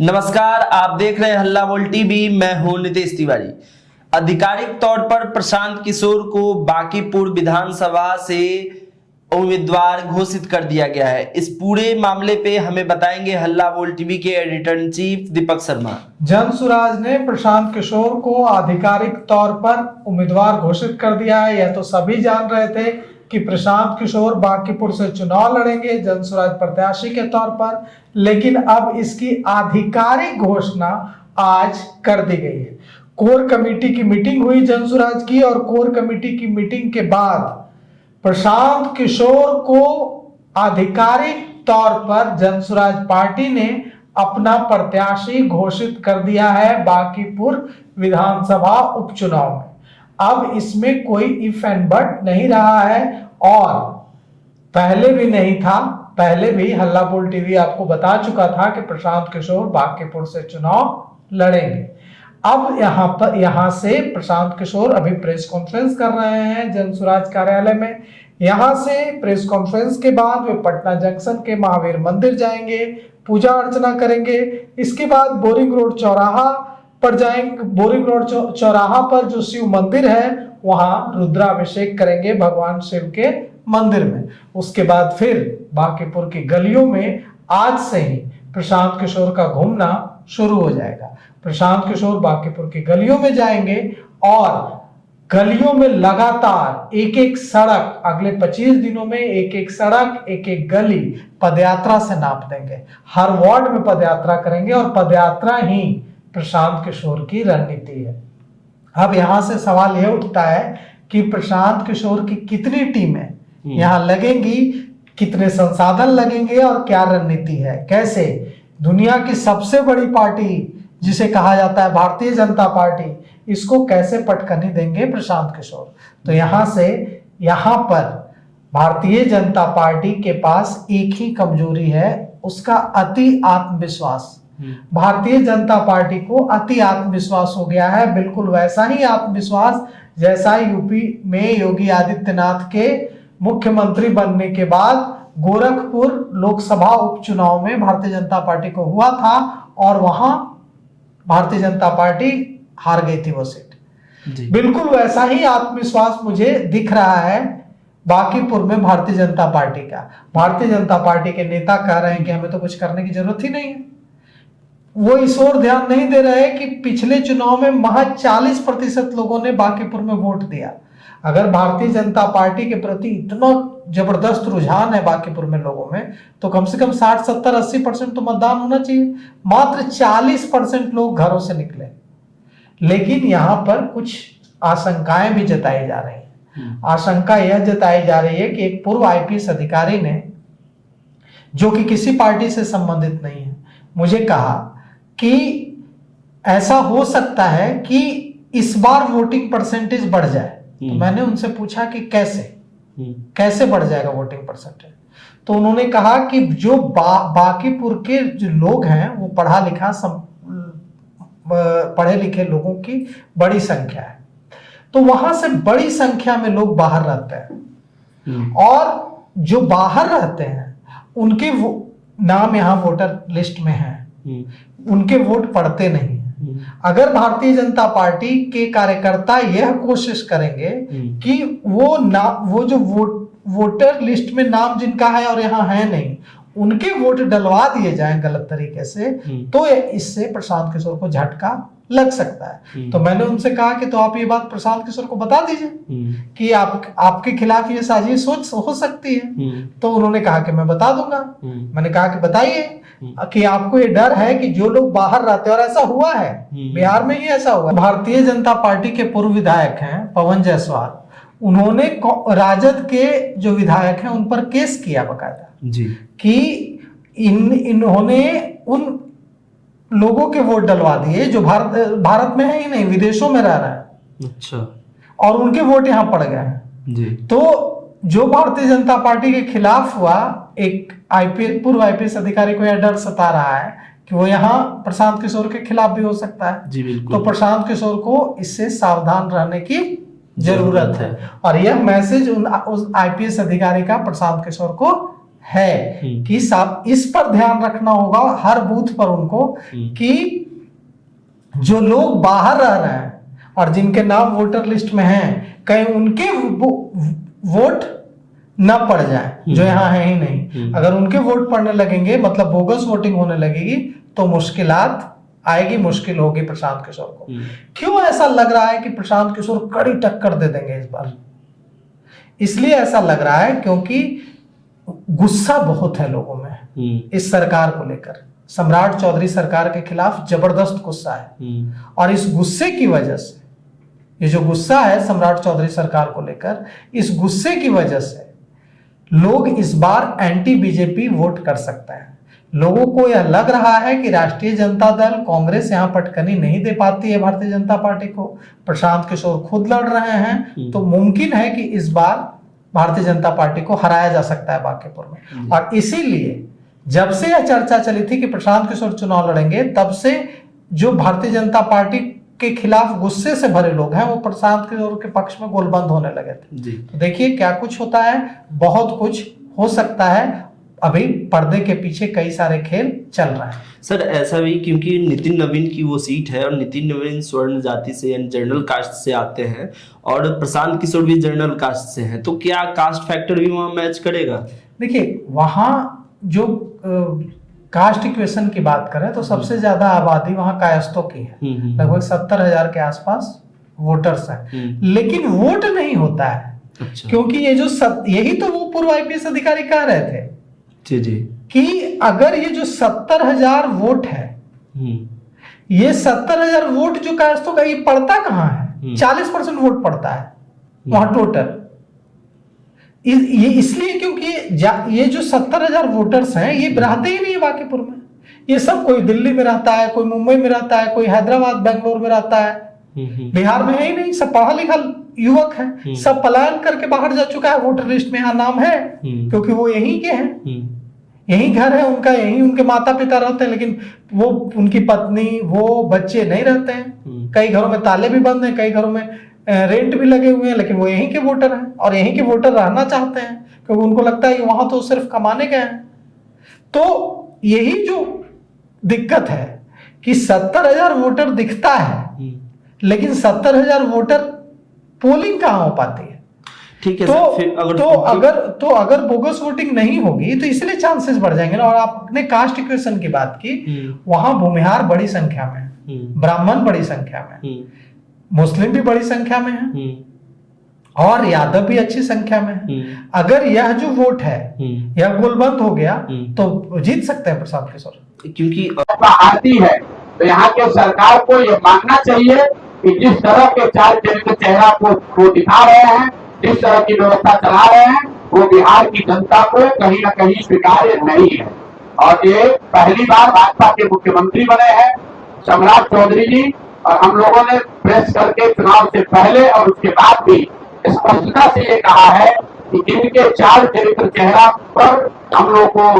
नमस्कार, आप देख रहे हैं हल्ला बोल टीवी। मैं हूं नितेश तिवारी। आधिकारिक तौर पर प्रशांत किशोर को बांकीपुर विधानसभा से उम्मीदवार घोषित कर दिया गया है। इस पूरे मामले पे हमें बताएंगे हल्ला बोल टीवी के editor in chief Deepak Sharma. Jan Suraaj ने प्रशांत किशोर को आधिकारिक तौर पर उम्मीदवार घोषित कर दिया है। यह तो सभी जान रहे थे कि प्रशांत किशोर बांकीपुर से चुनाव लड़ेंगे जनसुराज प्रत्याशी के तौर पर, लेकिन अब इसकी आधिकारिक घोषणा आज कर दी गई है। कोर कमेटी की मीटिंग हुई जनसुराज की और कोर कमेटी की मीटिंग के बाद प्रशांत किशोर को आधिकारिक तौर पर जनसुराज पार्टी ने अपना प्रत्याशी घोषित कर दिया है बांकीपुर विधानसभा उपचुनाव में। अब इसमें कोई इफ एंड बट नहीं रहा है और पहले भी नहीं था। पहले भी हल्ला बोल टीवी आपको बता चुका था कि प्रशांत किशोर बांकीपुर से चुनाव लड़ेंगे। अब यहां से प्रशांत किशोर अभी प्रेस कॉन्फ्रेंस कर रहे हैं जनसुराज कार्यालय में। यहां से प्रेस कॉन्फ्रेंस के बाद वे पटना जंक्शन के महावीर मंदिर जाएंगे, पूजा अर्चना करेंगे। इसके बाद बोरिंग रोड चौराहा पर जाएंगे। बोरिंग रोड चौराहा पर जो शिव मंदिर है वहां रुद्राभिषेक करेंगे भगवान शिव के मंदिर में। उसके बाद फिर बांकीपुर की गलियों में आज से ही प्रशांत किशोर का घूमना शुरू हो जाएगा। प्रशांत किशोर बांकीपुर की गलियों में जाएंगे और गलियों में लगातार एक एक सड़क, अगले 25 दिनों में एक एक सड़क, एक एक गली पदयात्रा से नाप देंगे। हर वार्ड में पदयात्रा करेंगे और पदयात्रा ही प्रशांत किशोर की रणनीति है। अब यहां से सवाल यह उठता है कि प्रशांत किशोर की कितनी टीमें यहां लगेंगी, कितने संसाधन लगेंगे और क्या रणनीति है। कैसे दुनिया की सबसे बड़ी पार्टी जिसे कहा जाता है भारतीय जनता पार्टी, इसको कैसे पटकनी देंगे प्रशांत किशोर। तो यहां पर भारतीय जनता पार्टी के पास एक ही कमजोरी है, उसका अति आत्मविश्वास। भारतीय जनता पार्टी को अति आत्मविश्वास हो गया है, बिल्कुल वैसा ही आत्मविश्वास जैसा यूपी में योगी आदित्यनाथ के मुख्यमंत्री बनने के बाद गोरखपुर लोकसभा उपचुनाव में भारतीय जनता पार्टी को हुआ था और वहां भारतीय जनता पार्टी हार गई थी वो सीट। बिल्कुल वैसा ही आत्मविश्वास मुझे दिख रहा है बांकीपुर में भारतीय जनता पार्टी का। भारतीय जनता पार्टी के नेता कह रहे हैं कि हमें तो कुछ करने की जरूरत ही नहीं है। वो इस ओर ध्यान नहीं दे रहे कि पिछले चुनाव में महज 40% लोगों ने बांकीपुर में वोट दिया। अगर भारतीय जनता पार्टी के प्रति इतना जबरदस्त रुझान है बांकीपुर में लोगों में, तो कम से कम 60, 70, 80% तो मतदान होना चाहिए। मात्र 40% लोग घरों से निकले। लेकिन यहां पर कुछ आशंकाएं भी जताई जा रही हैं। आशंका यह जताई जा रही है कि एक पूर्व आईपीएस अधिकारी ने, जो कि किसी पार्टी से संबंधित नहीं है, मुझे कहा कि ऐसा हो सकता है कि इस बार वोटिंग परसेंटेज बढ़ जाए। तो मैंने उनसे पूछा कि कैसे बढ़ जाएगा वोटिंग परसेंटेज। तो उन्होंने कहा कि जो बांकीपुर के जो लोग हैं वो पढ़े लिखे लोगों की बड़ी संख्या है, तो वहां से बड़ी संख्या में लोग बाहर रहते हैं और जो बाहर रहते हैं उनके नाम यहाँ वोटर लिस्ट में है, उनके वोट पड़ते नहीं। अगर भारतीय जनता पार्टी के कार्यकर्ता यह कोशिश करेंगे कि वो जो वोटर लिस्ट में नाम जिनका है और यहाँ है नहीं, उनके वोट डलवा दिए जाएं गलत तरीके से, तो इससे प्रशांत किशोर को झटका लग सकता है। तो मैंने उनसे कहा कि तो आप ये बात प्रशांत किशोर को बता दीजिए कि आपके खिलाफ ये साजिश हो सकती है। तो उन्होंने कहा कि मैं बता दूंगा। मैंने कहा कि बताइए कि आपको ये डर है कि जो लोग बाहर रहते हैं, और ऐसा हुआ है बिहार में, ही ऐसा हुआ। भारतीय जनता पार्टी के पूर्व विधायक हैं पवन जायसवाल, उन्होंने राजद के जो विधायक हैं उन पर केस किया बकायदा कि इन्होंने उन लोगों के वोट डलवा दिए जो भारत में है ही नहीं, विदेशों में रह रहे हैं। अच्छा। और उनके वोट यहाँ पड़ गए हैं। तो जो भारतीय जनता पार्टी के खिलाफ हुआ, एक पूर्व आईपीएस अधिकारी को यह डर सता रहा है कि वो यहाँ प्रशांत किशोर के खिलाफ भी हो सकता है। जी बिल्कुल। तो प्रशांत किशोर को इससे सावधान रहने की जरूरत है और यह मैसेज उस आईपीएस अधिकारी का प्रशांत किशोर को है कि साहब इस पर ध्यान रखना होगा हर बूथ पर उनको कि जो लोग बाहर रह रहे हैं और जिनके नाम वोटर लिस्ट में हैं कहीं उनके वोट न पड़ जाए जो यहाँ है ही नहीं। अगर उनके वोट पड़ने लगेंगे मतलब बोगस वोटिंग होने लगेगी तो मुश्किलात आएगी, मुश्किल होगी प्रशांत किशोर को। क्यों ऐसा लग रहा है कि प्रशांत किशोर कड़ी टक्कर दे देंगे इस बार? इसलिए ऐसा लग रहा है क्योंकि गुस्सा बहुत है लोगों में इस सरकार को लेकर। सम्राट चौधरी सरकार के खिलाफ जबरदस्त गुस्सा है और इस गुस्से की वजह से, ये जो गुस्सा है सम्राट चौधरी सरकार को लेकर, इस गुस्से की वजह से लोग इस बार एंटी बीजेपी वोट कर सकते हैं। लोगों को यह लग रहा है कि राष्ट्रीय जनता दल कांग्रेस यहां पटकनी नहीं दे पाती है भारतीय जनता पार्टी को, प्रशांत किशोर खुद लड़ रहे हैं, तो मुमकिन है कि इस बार भारतीय जनता पार्टी को हराया जा सकता है बांकीपुर में। और इसीलिए जब से यह चर्चा चली थी कि प्रशांत किशोर चुनाव लड़ेंगे, तब से जो भारतीय जनता पार्टी के खिलाफ गुस्से से भरे लोग हैं वो प्रशांत किशोर के पक्ष में गोलबंद होने लगे थे। तो देखिए क्या कुछ होता है, बहुत कुछ हो सकता है। अभी पर्दे के पीछे कई सारे खेल चल रहे हैं। सर ऐसा भी क्योंकि नितिन नवीन की वो सीट है और नितिन नवीन स्वर्ण जाति से यानी जनरल कास्ट से आते हैं और प्रशांत किशोर भी जनरल कास्ट से हैं, तो क्या कास्ट फैक्टर भी वहां मैच करेगा? देखिए वहां जो कास्ट इक्वेशन की बात करें तो सबसे ज्यादा आबादी वहां कायस्थों की है, लगभग 70,000 के आसपास वोटर्स हैं, लेकिन वोट नहीं होता है। अच्छा। क्योंकि ये जो यही तो वो पूर्व आईपीएस अधिकारी कह रहे थे जी कि अगर ये जो 70,000 वोट है, ये 70,000 वोट जो कायस्थों का, ये पड़ता कहां है? 40% वोट पड़ता है वहां टोटल। ये इसलिए क्योंकि ये जो 70,000 वोटर्स हैं ये रहते ही नहीं है बांकीपुर में। ये सब कोई दिल्ली में रहता है, कोई मुंबई में रहता है, कोई हैदराबाद बेंगलोर में रहता है, बिहार में है ही नहीं। सब पढ़ा लिखा युवक है, सब पलायन करके बाहर जा चुका है। वोटर लिस्ट में यहाँ नाम है क्योंकि वो यहीं के हैं, यही घर है उनका, यही उनके माता पिता रहते हैं, लेकिन वो उनकी पत्नी वो बच्चे नहीं रहते हैं। कई घरों में ताले भी बंद हैं, कई घरों में रेंट भी लगे हुए हैं, लेकिन वो यहीं के वोटर हैं और यहीं के वोटर रहना चाहते हैं क्योंकि उनको लगता है कि वहां तो सिर्फ कमाने गए हैं। तो यही जो दिक्कत है कि 70,000 वोटर दिखता है लेकिन 70,000 वोटर पोलिंग कहां हो पाती है? ठीक है। तो अगर बोगस वोटिंग नहीं होगी तो इसलिए चांसेस बढ़ जाएंगे ना। और आपने कास्ट इक्वेशन की बात की, वहां भूमिहार बड़ी संख्या में है, ब्राह्मण बड़ी संख्या में, मुस्लिम भी बड़ी संख्या में है और यादव भी अच्छी संख्या में है। अगर यह जो वोट है यह गोलबंद हो गया तो जीत सकते हैं प्रशांत किशोर, क्योंकि आती है तो यहाँ के सरकार को यह मानना चाहिए कि जिस तरह के चार चरित्र चेहरा को दिखा रहे हैं, जिस तरह की व्यवस्था चला रहे हैं, वो बिहार की जनता को कहीं न कहीं स्वीकार्य नहीं है। और ये पहली बार भाजपा के मुख्यमंत्री बने हैं सम्राट चौधरी जी, और हम लोगों ने प्रेस करके चुनाव से पहले और उसके बाद भी स्पष्टता से ये कहा है कि जिनके चार चरित्र चेहरा पर हम लोग को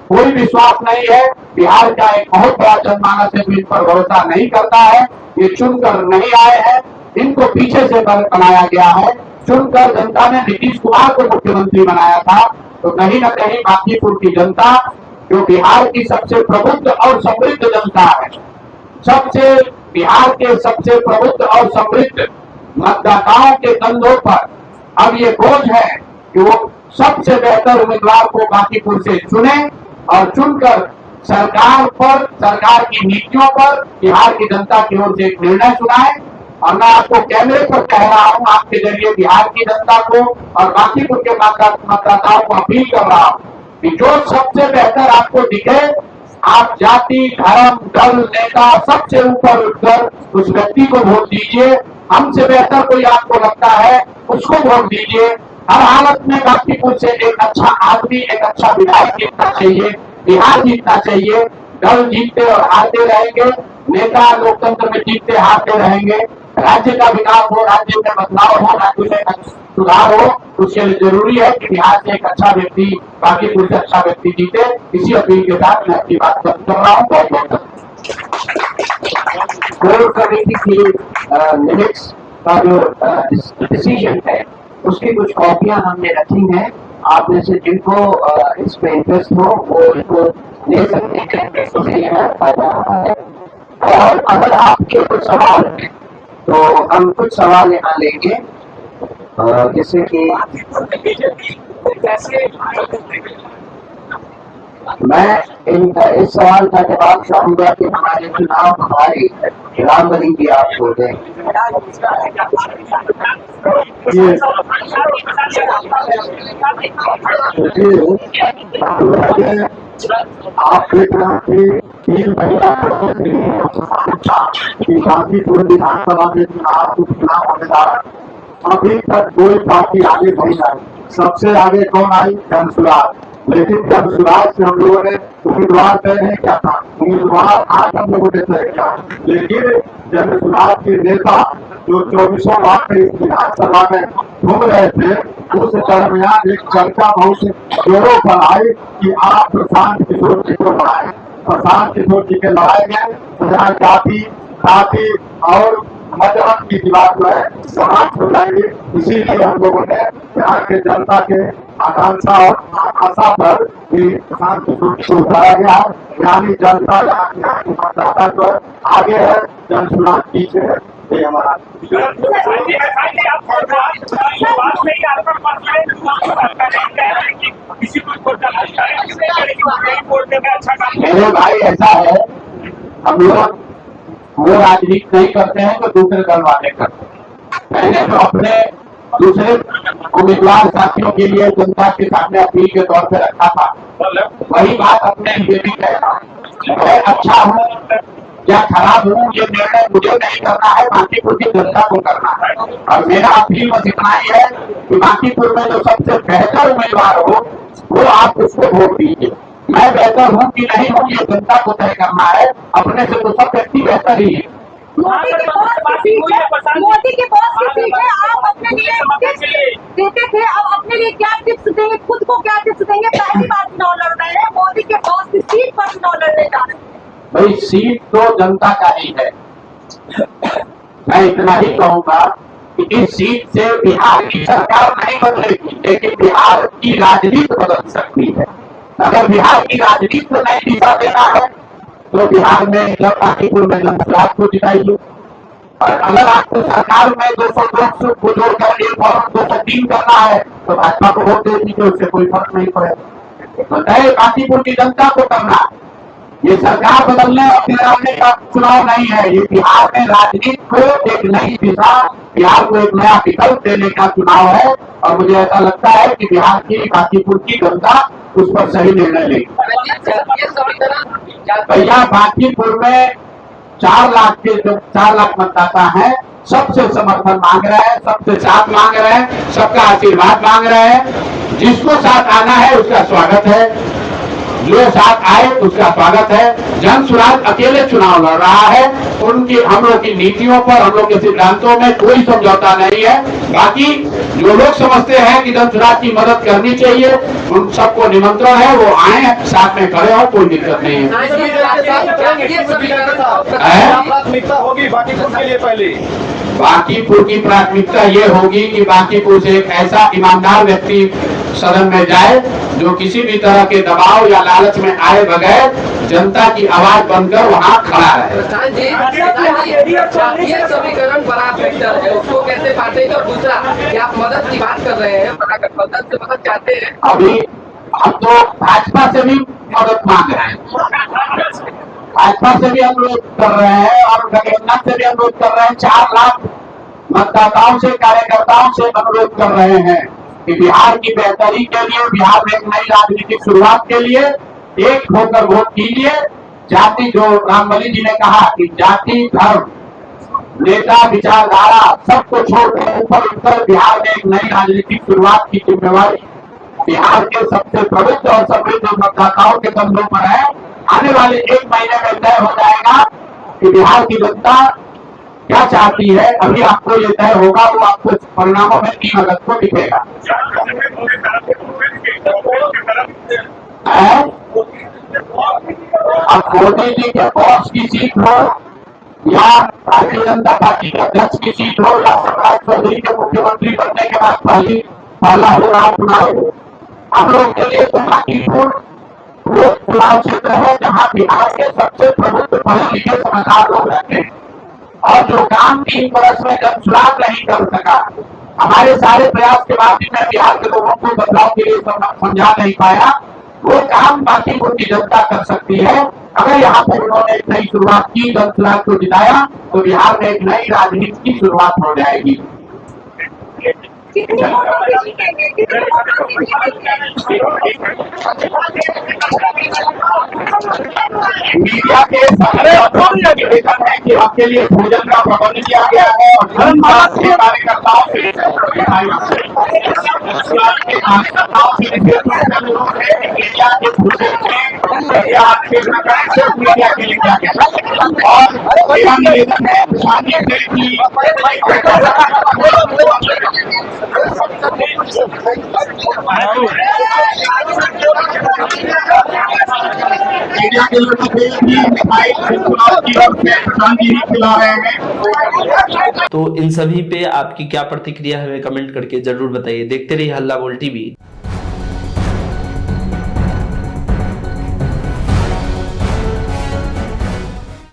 कोई विश्वास नहीं है, बिहार का एक बहुत बड़ा जनमानस है इन पर भरोसा नहीं करता है, ये चुनकर नहीं आए हैं, इनको पीछे से बनाया गया है। चुनकर जनता ने नीतीश कुमार को मुख्यमंत्री बनाया था, तो कहीं न कहीं बांकीपुर की जनता जो बिहार की सबसे प्रबुद्ध और समृद्ध जनता है, बिहार के सबसे प्रबुद्ध और समृद्ध मतदाताओं के कंधों पर अब ये बोझ है कि वो सबसे बेहतर उम्मीदवार को बांकीपुर से चुने और चुनकर सरकार पर, सरकार की नीतियों पर बिहार की जनता की ओर से एक निर्णय सुनाए। और मैं आपको कैमरे पर कह रहा हूं, आपके जरिए बिहार की जनता को और बांकीपुर के मतदाताओं को अपील कर रहा हूं कि जो सबसे बेहतर आपको दिखे, आप जाति, धर्म, दल, नेता सबसे ऊपर उठकर उस व्यक्ति को वोट दीजिए। हमसे बेहतर कोई आपको लगता है उसको वोट दीजिए। हर हालत में बांकीपुर से एक अच्छा आदमी, एक अच्छा विधायक जीतना चाहिए, बिहार जीतना चाहिए। दल जीतते और हारते रहेंगे, नेता लोकतंत्र में जीतते हारते रहेंगे। राज्य का विकास हो, राज्य में बदलाव हो, राज्य में सुधार हो, उसके लिए जरूरी है कि बिहार से एक अच्छा व्यक्ति, बांकीपुर से अच्छा व्यक्ति जीते। इसी अपील के साथ मैं अपनी बात कर रहा हूँ। बहुत बहुत कोर कमेटी की मिनट्स का जो डिसीजन है उसकी कुछ कॉपियां हमने रखी हैं आप में से जिनको इस पे इंटरेस्ट हो वो इसको ले सकते हैं, उसमें यह फायदा है। और अगर आपके कुछ सवाल हैं तो हम कुछ सवाल यहाँ लेंगे, जैसे कि मैं इस सवाल का जवाब चाहूंगा कि हमारे चुनाव प्रभारी रामबली जी आप बोल दें। आप गाजीपुर विधानसभा में उपचुनाव होने जा रहा है, अभी तक कोई पार्टी आगे नहीं आई। सबसे आगे कौन आई? जनसुराज। लेकिन जनसुराज से हम लोगों ने उम्मीदवार तय नहीं किया था, उम्मीदवार आज हम लोगों ने तय किया। लेकिन जनसुराज के नेता जो 24 लाख विधानसभा में घूम रहे थे, उस दरमियान एक चर्चा बहुत जोरों पर आई कि आप प्रशांत किशोर जी को बढ़ाए। प्रशांत किशोर जी के लड़ाए गए, जाति और मजहब की दीवार जो है समाप्त हो जाएगी। इसीलिए हम लोगों ने यहाँ के जनता के आकांक्षा और आशा पर प्रशांत किशोर को उठाया गया, यानी जनता मतदाता जो आगे है, जनसुराज पीछे है। ये हमारा मेरे भाई ऐसा है, हम लोग वो राजनीति नहीं करते हैं तो दूसरे दल वाले करते हैं। मैंने तो अपने दूसरे उम्मीदवार साथियों के लिए जनता के सामने अपील के तौर पर रखा था, वही बात अपने लिए भी कह रहा हूँ। मैं अच्छा हूँ या खराब हूँ ये निर्णय मुझे नहीं करना है, बांकीपुर की जनता को करना है। और मेरा अपील बस इतना ही है कि बांकीपुर में जो सबसे बेहतर उम्मीदवार हो वो आप उसको वोट दीजिए। मैं बेहतर हूँ कि नहीं हूँ ये जनता को तय करना है, अपने से तो सब व्यक्ति बेहतर ही है। मोदी के बॉस की सीट है, आप अपने लिए टिप्स देते थे, अब अपने लिए क्या टिप्स देंगे, खुद को क्या टिप्स देंगे? पहली बार चुनाव लड़ रहे हैं, मोदी के बॉस की सीट पर चुनाव लड़ने जा रहे हैं। भाई सीट तो जनता का ही है। मैं इतना ही कहूंगा कि इस सीट से बिहार की सरकार नहीं बदलेगी, लेकिन बिहार की राजनीति बदल सकती है। अगर बिहार की राजनीति को नई दिशा देना है तो बिहार में बांकीपुर में जनसुराज को जिताइए। और अगर आपको सरकार में 200 को जोड़कर 203 करना है तो भाजपा को वोट दे दीजिए, उससे कोई फर्क नहीं पड़ेगा। तो तय बांकीपुर की जनता को करना है। ये सरकार बदलने और गिराने का चुनाव नहीं है, ये बिहार में राजनीति को एक नई दिशा, बिहार को एक नया विकल्प देने का चुनाव है। और मुझे ऐसा लगता है कि बिहार की बांकीपुर की जनता उस पर सही निर्णय लेगी। भैया बांकीपुर में 4 लाख मतदाता हैं, सबसे समर्थन मांग रहे हैं, सबसे साथ मांग रहे हैं, सबका आशीर्वाद मांग रहे हैं। जिसको साथ आना है उसका स्वागत है, जो साथ आए उसका स्वागत है। जनसुराज अकेले चुनाव लड़ रहा है, उनकी हम लोग की नीतियों पर, हम लोग के सिद्धांतों में कोई समझौता नहीं है। बाकी जो लोग समझते हैं कि जनसुराज की मदद करनी चाहिए, उन सबको निमंत्रण है, वो आए, साथ में खड़े हो, कोई दिक्कत नहीं है। प्राथमिकता होगी बांकीपुर के लिए पहले। बांकीपुर की प्राथमिकता ये होगी कि बांकीपुर से एक ऐसा ईमानदार व्यक्ति सदन में जाए जो किसी भी तरह के दबाव या लालच में आए बगैर जनता की आवाज बनकर वहाँ खड़ा रहे। ये समीकरण बड़ा फैक्टर है, उसको कैसे बांटेंगे? और दूसरा कि आप मदद की बात कर रहे हैं, महागठबंधन से मदद चाहते हैं। अभी हम तो भाजपा से भी मदद मांग रहे हैं, भाजपा से भी अनुरोध कर रहे हैं और गठबंधन से भी अनुरोध कर रहे हैं। 4 लाख मतदाताओं से, कार्यकर्ताओं से अनुरोध कर रहे हैं कि बिहार की बेहतरी के लिए, बिहार में एक नई राजनीतिक शुरुआत के लिए एक होकर वोट कीजिए। जाति, जो रामबली जी ने कहा कि जाति, धर्म, नेता, विचारधारा सबको छोड़कर ऊपर उठकर बिहार में एक नई राजनीतिक शुरुआत की जिम्मेवारी बिहार के सबसे प्रबुद्ध और समृद्ध मतदाताओं के कंधों पर है। आने वाले 1 महीने में तय हो जाएगा कि बिहार की जनता क्या चाहती है। अभी आपको ये तय होगा, वो आपको परिणामों में 3 अगस्त को दिखेगा। अब मोदी जी के बॉस की सीट हो या भारतीय जनता पार्टी के अध्यक्ष की सीट हो या शिवराज चौधरी के मुख्यमंत्री बनने के बाद पहला हो रहा चुनाव, हम लोग के लिए बांकीपुर वो चुनाव क्षेत्र है जहाँ बिहार के सबसे प्रमुख पढ़े लिखे समझदार लोग रहते हैं, और जो काम 3 वर्ष में जब चुनाव नहीं कर सका, हमारे सारे प्रयास के बाद भी मैं बिहार के लोगों को बदलाव के लिए समझा नहीं पाया, वो काम बांकीपुर की जनता कर सकती है। अगर यहाँ पर उन्होंने एक नई शुरुआत की, जनसुराज को जिताया, तो बिहार में एक नई राजनीति की शुरुआत हो जाएगी। कितनी वोटों से जीतेंगे? कितनी वोटों से मीडिया के सारे निवेदन है कि आपके लिए भोजन का प्रबंध किया गया है और जनमानस के कार्यकर्ताओं से मीडिया के मीडिया के लिए क्या गया, और मेरा निवेदन है प्रशासन से कि मीडिया के लोगों को भी मिठाई चुनाव की ओर से प्रशांत जी खिला रहे हैं। तो इन सभी पे आपकी क्या प्रतिक्रिया है, हमें कमेंट करके जरूर बताइए। देखते रहिए हल्ला बोल टीवी।